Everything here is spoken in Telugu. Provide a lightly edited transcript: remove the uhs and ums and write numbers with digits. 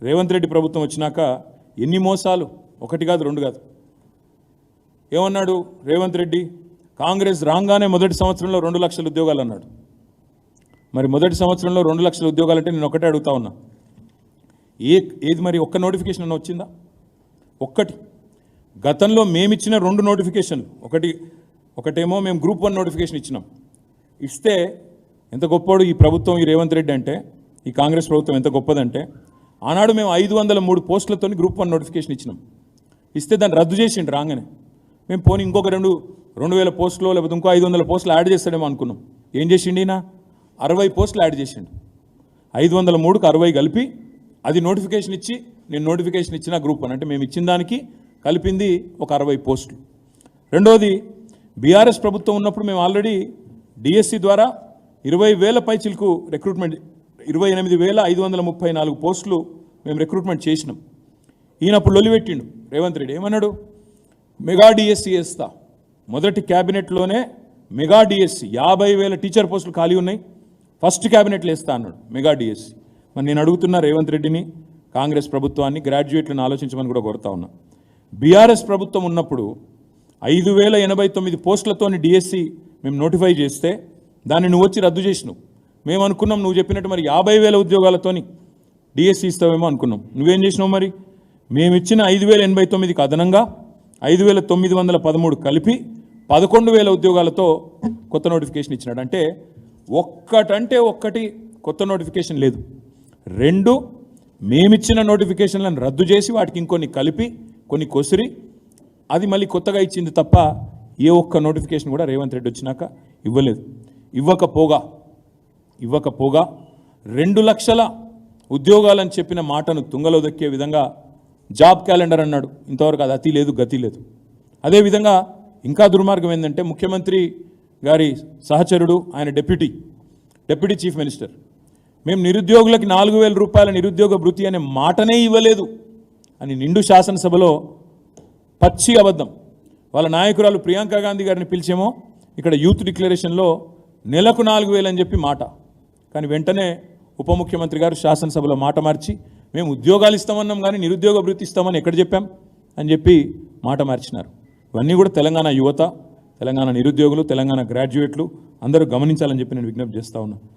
రేవంత్ రెడ్డి ప్రభుత్వం వచ్చినాక ఎన్ని మోసాలు, ఒకటి కాదు రెండు కాదు. ఏమన్నాడు రేవంత్ రెడ్డి? కాంగ్రెస్ రాగానే మొదటి సంవత్సరంలో 2 లక్షల ఉద్యోగాలు అన్నాడు. మరి మొదటి సంవత్సరంలో 2 లక్షల ఉద్యోగాలు అంటే నేను ఒకటే అడుగుతా ఉన్నా, ఏది మరి ఒక్క నోటిఫికేషన్ అన్న వచ్చిందా? ఒక్కటి. గతంలో మేమిచ్చిన 2 నోటిఫికేషన్లు, ఒకటేమో మేము గ్రూప్ 1 నోటిఫికేషన్ ఇచ్చినాం. ఇస్తే ఎంత గొప్పవాడు ఈ ప్రభుత్వం, ఈ రేవంత్ రెడ్డి అంటే, ఈ కాంగ్రెస్ ప్రభుత్వం ఎంత గొప్పదంటే, ఆనాడు మేము 503 పోస్టులతో గ్రూప్ 1 నోటిఫికేషన్ ఇచ్చినాం. ఇస్తే దాన్ని రద్దు చేసిండు రాగానే. మేము పోనీ ఇంకొక 2,000 పోస్టులు లేకపోతే ఇంకో 500 పోస్టులు యాడ్ చేస్తాడేమో అనుకున్నాం. ఏం చేసిండు ఈయన? 60 పోస్టులు యాడ్ చేసిండు. 503కు 60 కలిపి అది నోటిఫికేషన్ ఇచ్చి, నేను నోటిఫికేషన్ ఇచ్చిన గ్రూప్ 1 అంటే మేము ఇచ్చిన దానికి కలిపింది ఒక 60 పోస్టులు. రెండోది, బీఆర్ఎస్ ప్రభుత్వం ఉన్నప్పుడు మేము ఆల్రెడీ డిఎస్సి ద్వారా 20,000 పైచిలకు రిక్రూట్మెంట్, 28,534 పోస్టులు మేము రిక్రూట్మెంట్ చేసినాం. ఈయనప్పుడు లొలిపెట్టిండు రేవంత్ రెడ్డి. ఏమన్నాడు? మెగా డిఎస్సి వేస్తా. మొదటి క్యాబినెట్లోనే మెగా డిఎస్సి 50,000 టీచర్ పోస్టులు ఖాళీ ఉన్నాయి, ఫస్ట్ క్యాబినెట్లో వేస్తా అన్నాడు మెగా డిఎస్సి. మరి నేను అడుగుతున్నా రేవంత్ రెడ్డిని, కాంగ్రెస్ ప్రభుత్వాన్ని, గ్రాడ్యుయేట్లను ఆలోచించమని కూడా కోరుతా ఉన్నా. బీఆర్ఎస్ ప్రభుత్వం ఉన్నప్పుడు 5,089 పోస్టులతోని డిఎస్సి మేము నోటిఫై చేస్తే దాన్ని నువ్వు వచ్చి రద్దు చేసినావు. మేము అనుకున్నాం నువ్వు చెప్పినట్టు మరి 50,000 ఉద్యోగాలతోని డిఎస్సి ఇస్తావేమో అనుకున్నాం. నువ్వేం చేసినావు? మరి మేము ఇచ్చిన 5,089కి అదనంగా 5,913 కలిపి 11,000 ఉద్యోగాలతో కొత్త నోటిఫికేషన్ ఇచ్చినాడు. అంటే ఒక్కటి కొత్త నోటిఫికేషన్ లేదు. 2 మేమిచ్చిన నోటిఫికేషన్లను రద్దు చేసి వాటికి ఇంకొన్ని కలిపి కొన్ని కొసిరి అది మళ్ళీ కొత్తగా ఇచ్చింది తప్ప ఏ ఒక్క నోటిఫికేషన్ కూడా రేవంత్ రెడ్డి వచ్చినాక ఇవ్వలేదు. ఇవ్వకపోగా 2 లక్షల ఉద్యోగాలని చెప్పిన మాటను తుంగలో దక్కే విధంగా జాబ్ క్యాలెండర్ అన్నాడు. ఇంతవరకు అది అతి లేదు గతి లేదు. అదేవిధంగా ఇంకా దుర్మార్గం ఏంటంటే, ముఖ్యమంత్రి గారి సహచరుడు, ఆయన డిప్యూటీ చీఫ్ మినిస్టర్, మేము నిరుద్యోగులకి 4,000 రూపాయల నిరుద్యోగ భృతి అనే మాటనే ఇవ్వలేదు అని నిండు శాసనసభలో పచ్చి అబద్ధం. వాళ్ళ నాయకురాలు ప్రియాంక గాంధీ గారిని పిలిచేమో ఇక్కడ యూత్ డిక్లరేషన్లో నెలకు 4,000 అని చెప్పి మాట, కానీ వెంటనే ఉప ముఖ్యమంత్రి గారు శాసనసభలో మాట మార్చి మేము ఉద్యోగాలు ఇస్తామన్నాం కానీ నిరుద్యోగ భృతి ఇస్తామని ఎక్కడ చెప్పాం అని చెప్పి మాట మార్చినారు. ఇవన్నీ కూడా తెలంగాణ యువత, తెలంగాణ నిరుద్యోగులు, తెలంగాణ గ్రాడ్యుయేట్లు అందరూ గమనించాలని చెప్పి నేను విజ్ఞప్తి చేస్తా ఉన్నా.